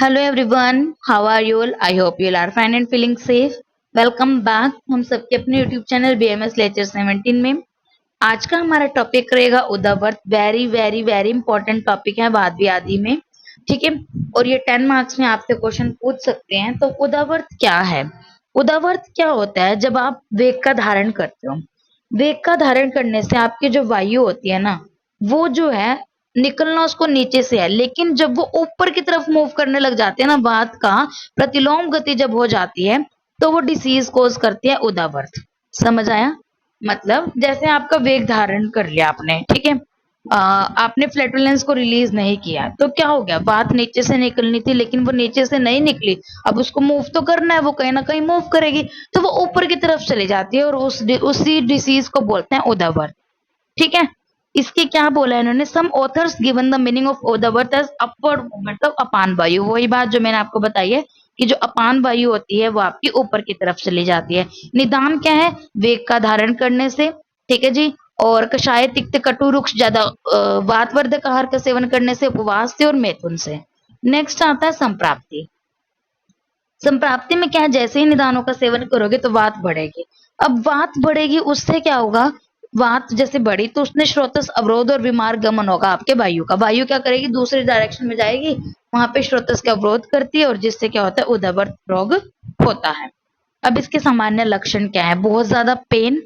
Hello everyone, how are you all? I hope you all are fine and feeling safe. Welcome back हम सबके अपने YouTube channel BMS lecture 17 में। आज का हमारा टॉपिक रहेगा उदावर्त। Very very very important topic है वादी आदि में, ठीक है। और ये 10 मार्क्स में आपसे क्वेश्चन पूछ सकते हैं। तो उदावर्त क्या है? उदावर्त क्या होता है? जब आप वेग का धारण करते हो, वेग का धारण करने से आपकी जो वायु होती है ना, वो जो है निकलना उसको नीचे से है, लेकिन जब वो ऊपर की तरफ मूव करने लग जाते हैं ना, वात का प्रतिलोम गति जब हो जाती है तो वो डिसीज कोज करती है उदावर्त। समझ आया? मतलब जैसे आपका वेग धारण कर लिया आपने, ठीक है। आपने फ्लैटुलेंस को रिलीज नहीं किया तो क्या हो गया? बात नीचे से निकलनी थी लेकिन वो नीचे से नहीं निकली। अब उसको मूव तो करना है, वो कहीं ना कहीं मूव करेगी, तो वो ऊपर की तरफ चली जाती है और उसी डिसीज को बोलते हैं उदावर्त, ठीक है। इसके क्या बोला है इन्होंने? Some authors given the meaning of उदावर्त एज अपवर्ड मूवमेंट ऑफ अपान वायु। वही बात जो मैंने आपको बताई है कि जो अपान वायु होती है वो आपकी ऊपर की तरफ चली जाती है। निदान क्या है? वेग का धारण करने से, ठीक है जी। और कषाय तिक्त कटु रुक्ष ज्यादा वातवर्धक आहार का सेवन करने से, उपवास से और मैथुन से। नेक्स्ट आता है संप्राप्ति। संप्राप्ति में क्या है? जैसे ही निदानों का सेवन करोगे तो वात बढ़ेगी। अब वात बढ़ेगी, उससे क्या होगा? वात जैसे बढ़ी तो उसने स्रोतस अवरोध और विमार गमन होगा आपके वायु का। वायु क्या करेगी? दूसरी डायरेक्शन में जाएगी, वहां पे स्रोतस का अवरोध करती है और जिससे क्या होता है? उदावर्त रोग होता है। अब इसके सामान्य लक्षण क्या है? बहुत ज्यादा पेन,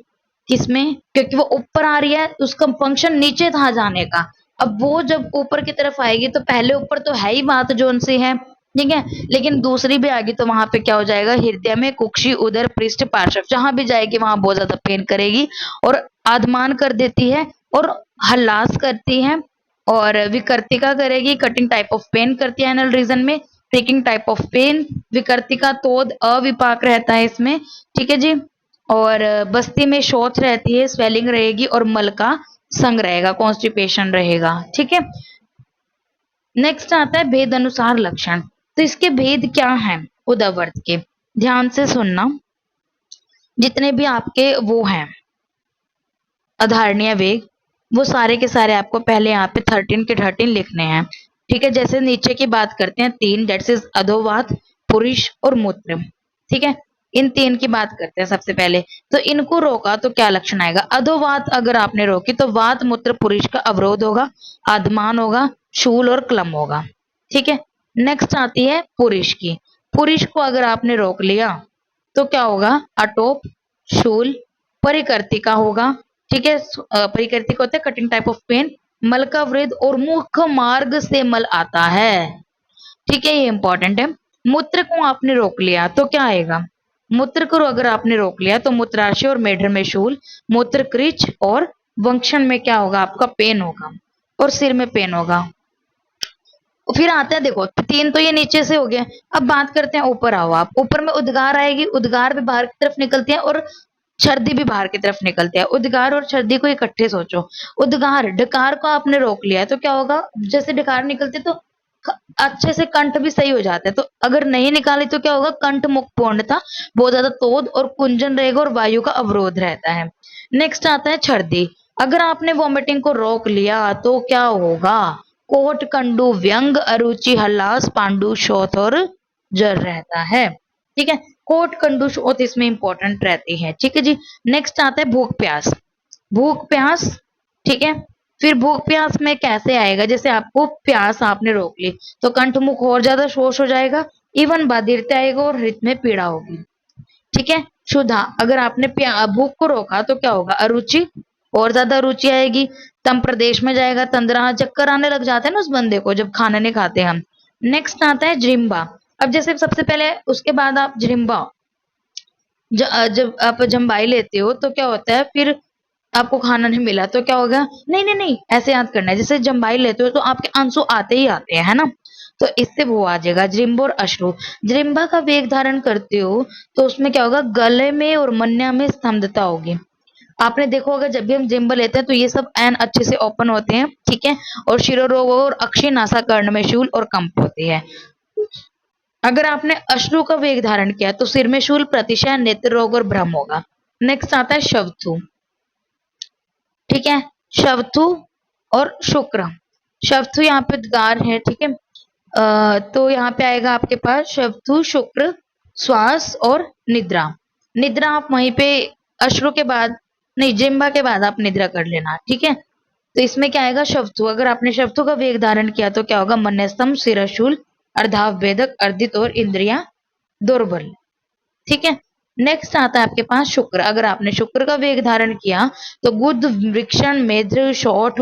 किसमें? क्योंकि वो ऊपर आ रही है, उसका फंक्शन नीचे था जाने का। अब वो जब ऊपर की तरफ आएगी तो पहले ऊपर तो है ही बात जो उनसे है, ठीक है, लेकिन दूसरी भी आएगी तो वहां पे क्या हो जाएगा? हृदय में, कुक्षी, उदर, पृष्ठ, पार्श्व, जहां भी जाएगी वहां बहुत ज्यादा पेन करेगी और आदमान कर देती है और हल्लास करती है और विकर्तिका करेगी, कटिंग टाइप ऑफ पेन करती है एनल रीजन में, प्रिकिंग टाइप ऑफ पेन। विकर्तिका तोद अविपाक रहता है इसमें, ठीक है जी। और बस्ती में शौच रहती है, स्वेलिंग रहेगी और मल का संग रहेगा, कॉन्स्टिपेशन रहेगा, ठीक है। नेक्स्ट आता है भेद अनुसार लक्षण। तो इसके भेद क्या हैं उदावर्त के? ध्यान से सुनना। जितने भी आपके वो हैं अधारणीय वेग, वो सारे के सारे आपको पहले यहाँ पे 13 के 13 लिखने हैं, ठीक है। जैसे नीचे की बात करते हैं, तीन, डेट्स इज अधोवात, पुरुष और मूत्र, ठीक है। इन तीन की बात करते हैं सबसे पहले। तो इनको रोका तो क्या लक्षण आएगा? अधोवात अगर आपने रोकी तो वात मूत्र पुरुष का अवरोध होगा, आदमान होगा, शूल और क्लम होगा, ठीक है। नेक्स्ट आती है पुरुष की। पुरुष को अगर आपने रोक लिया तो क्या होगा? अटोप, शूल, परिकर्तिका होगा, ठीक है। परिकर्तिका होता है कटिंग टाइप ऑफ पेन, मल का वृद्ध और मुख मार्ग से मल आता है, ठीक है, ये इंपॉर्टेंट है। मूत्र को आपने रोक लिया तो क्या आएगा? मूत्र को अगर आपने रोक लिया तो मूत्राशय और मेढर में शूल, मूत्र क्रिच और वंक्षण में क्या होगा? आपका पेन होगा और सिर में पेन होगा। फिर आता है, देखो तीन तो ये नीचे से हो गया। अब बात करते हैं ऊपर। आओ आप, ऊपर में उद्गार आएगी, उद्गार भी बाहर की तरफ निकलती है और छर्दी भी बाहर की तरफ निकलती है। उद्गार और छर्दी को इकट्ठे सोचो। उद्गार, डकार को आपने रोक लिया तो क्या होगा? जैसे डकार निकलते तो अच्छे से कंठ भी सही हो जाता है, तो अगर नहीं निकाले तो क्या होगा? कंठ मुख पूर्णता, बहुत ज्यादा तोद और कुंजन रहेगा और वायु का अवरोध रहता है। नेक्स्ट आता है छर्दी। अगर आपने वॉमिटिंग को रोक लिया तो क्या होगा? कोट, कंडू, व्यंग, अरुचि, हल्लास, पांडु, शोथ और जर रहता है, ठीक है। कोट, कंडू, शोथ इसमें इंपॉर्टेंट रहती है, ठीक है जी। नेक्स्ट आता है भूख प्यास। भूख प्यास, ठीक है। फिर भूख प्यास में कैसे आएगा? जैसे आपको प्यास आपने रोक ली तो कंठ मुख और ज्यादा शोष हो जाएगा, इवन बाधिरता आएगा और हृदय में पीड़ा होगी, ठीक है। क्षुधा, अगर आपने भूख को रोका तो क्या होगा? अरुचि, और ज्यादा रुचि आएगी। तम प्रदेश में जाएगा, तंद्रा, चक्कर आने लग जाते हैं ना उस बंदे को जब खाना नहीं खाते हम। नेक्स्ट आता है जृंभा। अब जैसे सबसे पहले उसके बाद आप जृंभा, जब आप जम्बाई लेते हो तो क्या होता है? फिर आपको खाना नहीं मिला तो क्या होगा? नहीं नहीं नहीं, ऐसे याद करना है, जैसे जम्बाई लेते हो तो आपके आंसू आते ही आते हैं, है ना। तो इससे वो आ जाएगा जृंभ और अश्रु। जृंभा का वेग धारण करते हो तो उसमें क्या होगा? गले में और मन्या में स्तंभता होगी। आपने देखो होगा जब भी हम जिम्ब लेते हैं तो ये सब एन अच्छे से ओपन होते हैं, ठीक है। और शिरोरोग और अक्षय नासा कर्ण में शूल और कंप होती है। अगर आपने अश्रु का वेग धारण किया तो सिर में शूल, प्रतिशय, नेत्र रोग और भ्रम होगा। नेक्स्ट आता है शवथु, ठीक है। शवथु और शुक्र। शवथु यहाँ पे उद्गार है, ठीक है। तो यहाँ पे आएगा आपके पास शब्दु, शुक्र, श्वास और निद्रा। निद्रा आप वहीं पे अश्रु के बाद नहीं, जिह्वा के बाद आप निद्रा कर लेना, ठीक है। तो इसमें क्या आएगा शब्दु, अगर आपने शब्दों का वेग धारण किया तो क्या होगा, मन्यस्तम, शिरशूल, अर्धाभेदक, अर्धित और इंद्रिया दुर्बल, ठीक है। नेक्स्ट आता है आपके पास शुक्र, अगर आपने शुक्र का वेग धारण किया तो गुद, वृक्षण, मेध, शौथ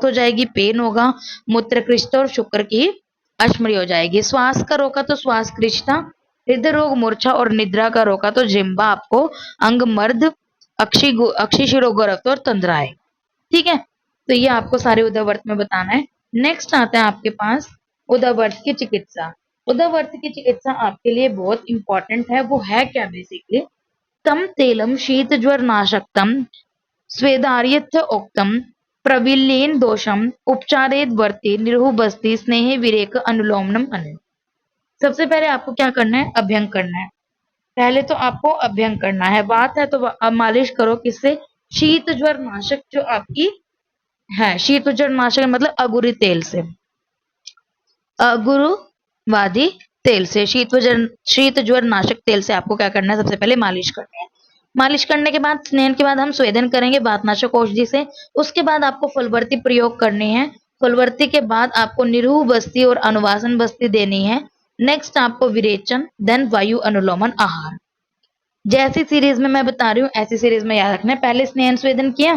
हो जाएगी, पेन होगा, मूत्र कृष्ट और शुक्र की अश्मरी हो जाएगी। श्वास का रोका तो श्वास कृष्टा, हृदय रोग, मूर्छा और निद्रा का रोका तो जिह्वा आपको अंग मर्द, अक्षी शिरोगरक्त और तंद्रा है, ठीक है। तो ये आपको सारे उदयवर्त में बताना है। नेक्स्ट आता है आपके पास उदयवर्त की चिकित्सा। उदयवर्त की चिकित्सा आपके लिए बहुत इंपॉर्टेंट है। वो है क्या बेसिकली, तम तेलम शीत ज्वर नाशकतम स्वेदार्यथ उक्तम प्रविलीन दोषम उपचारेद वर्ती निरुह बस्ती स्नेह विरेक अनुलोमनम अनु। सबसे पहले आपको क्या करना है, अभ्यंग करना है। पहले तो आपको अभ्यंग करना है, बात है तो अब मालिश करो किससे, शीत ज्वर नाशक जो आपकी है, शीत ज्वर नाशक मतलब अगुरी तेल से, अगुरुवादी तेल से, शीत ज्वर नाशक तेल से आपको क्या करना है, सबसे पहले मालिश करनी है। मालिश करने के बाद स्नेहन के बाद हम स्वेदन करेंगे वातनाशक औषधि से। उसके बाद आपको फलवर्ती प्रयोग करनी है। फलवर्ती के बाद आपको निरूह बस्ती और अनुवासन बस्ती देनी है। नेक्स्ट आपको विरेचन, देन वायु अनुलोमन आहार। जैसी सीरीज में मैं बता रही हूँ ऐसी सीरीज में याद रखना है। पहले स्नेहन स्वेदन किया,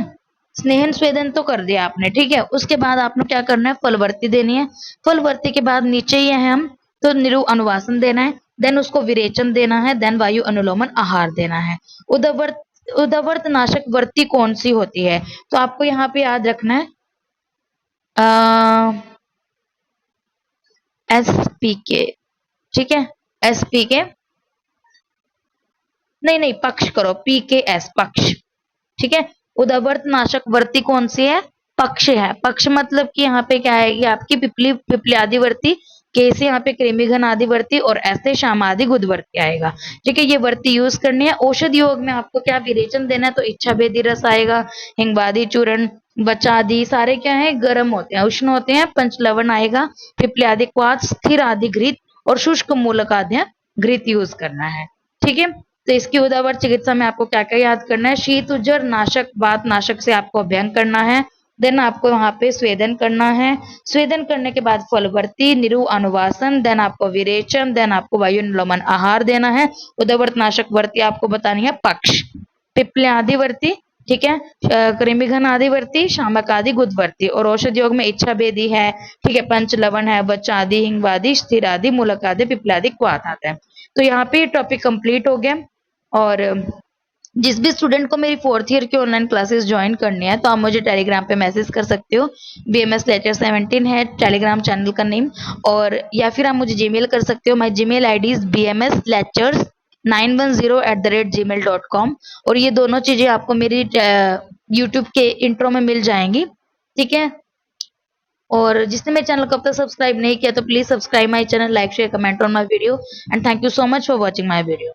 स्नेहन स्वेदन तो कर दिया आपने, ठीक है। उसके बाद आपने क्या करना है, फलवर्ती देनी है। फलवर्ती के बाद नीचे ही है हम, तो निरु अनुवासन देना है, देन उसको विरेचन देना है, देन वायु अनुलोमन आहार देना है। उदवर्त नाशक वर्ती कौन सी होती है, तो आपको यहाँ पे याद रखना है SPK, ठीक है। SPK नहीं पक्ष करो, PKS पक्ष, ठीक है। उदवर्त नाशक वर्ती कौन सी है, पक्ष है। पक्ष मतलब कि यहाँ पे क्या आएगी आपकी पिपली आदि वर्ती, के से यहाँ पे कृमिघन आदि वर्ती और ऐसे शाम आदि गुदवर्ती आएगा, ठीक है। ये वर्ती यूज करनी है। औषध योग में आपको क्या विरेचन देना है, तो इच्छा भेदी रस आएगा, हिंगवादी चूर्ण, बचादी सारे क्या है, गर्म होते हैं, उष्ण होते हैं। पंचलवण आएगा, पिपली आदि क्वाथ, स्थिर आदि घृत और शुष्क मूलक आदि घृत यूज करना है, ठीक है। तो इसकी उदावर चिकित्सा में आपको क्या क्या याद करना है, शीत उज्जर नाशक वात नाशक से आपको अभ्यंग करना है। देन आपको वहां पे स्वेदन करना है। स्वेदन करने के बाद फलवर्ती, निरु अनुवासन, देन आपको विरेचन, देन आपको वायु अनुलोमन आहार देना है। उदवर्त नाशक वर्ती आपको बतानी है पक्ष, पिपले आदि वर्ती, ठीक है, कृमिघन आदि वर्ती, शामक आदि गुदवर्ती और औषध योग में इच्छा भेदी है, ठीक है, पंच लवण है, बच्चा आदि, हिंगवादी, स्थिर आदि, मूलक आदि, पिपला आदि क्वाथ आता है। तो यहाँ पे टॉपिक कंप्लीट हो गया। और जिस भी स्टूडेंट को मेरी 4th ईयर की ऑनलाइन क्लासेस ज्वाइन करनी है तो आप मुझे टेलीग्राम पे मैसेज कर सकते हो। BMS लेक्चर 17 है टेलीग्राम चैनल का नेम, और या फिर आप मुझे जीमेल कर सकते हो। माई जीमेल ID इज bmslectures910@gmail.com, और ये दोनों चीजें आपको मेरी यूट्यूब के इंट्रो में मिल जाएंगी, ठीक है। और जिसने मेरे चैनल को अब तक सब्सक्राइब नहीं किया तो please subscribe my channel, like share comment on my video, and thank you so much for watching my video.